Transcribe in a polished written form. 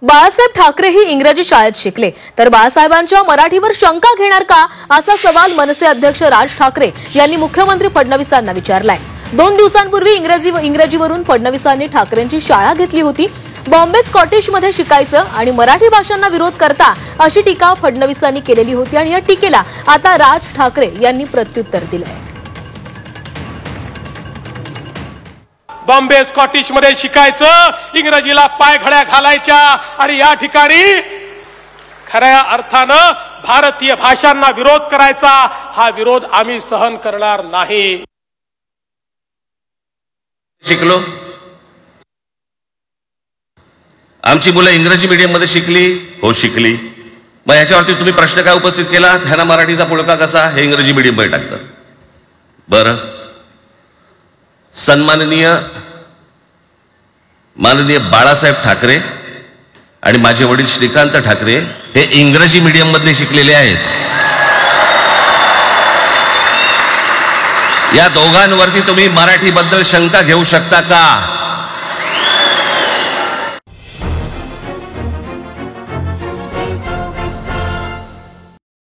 बाळासाहेब ठाकरे ही इंग्रजी शाळेत शिकले तर बाळासाहेबांच्या मराठीवर शंका घेणार का असा सवाल मनसे अध्यक्ष राज ठाकरे यांनी मुख्यमंत्री फडणवीसांना विचारलाय। 2 दिवसांपूर्वी इंग्रजीवरून फडणवीसांनी ठाकरेंची शाळा घेतली होती। बॉम्बे स्कॉटिश मध्ये शिकायचं आणि मराठी भाषांना विरोध करता अशी टीका फडणवीसांनी केलेली होती आणि या टीकेला आता राज ठाकरे यांनी प्रत्युत्तर दिलंय। बॉम्बे स्कॉटिश मध्ये शिकायचं, इंग्रजीला पायघड्या घालायच्या आणि या ठिकाणी खऱ्या अर्थानं भारतीय भाषांना विरोध करायचा, हा विरोध आम्ही सहन करणार नाही। शिकलो, आमची मुलं इंग्रजी मीडियम मध्ये शिकली, हो शिकली। मग याच्यावरती तुम्ही प्रश्न काय उपस्थित केला, ह्यांना मराठीचा पुळका कसा, हे इंग्रजी मीडियम मध्ये टाकतात। बरं, माननीय बाळासाहेब ठाकरे आणि माझे वडील श्रीकांत ठाकरे हे इंग्रजी मीडियम मध्ये शिकलेले आहेत। या दोघांवरती तुम्ही मराठी बद्दल शंका घेऊ शकता का?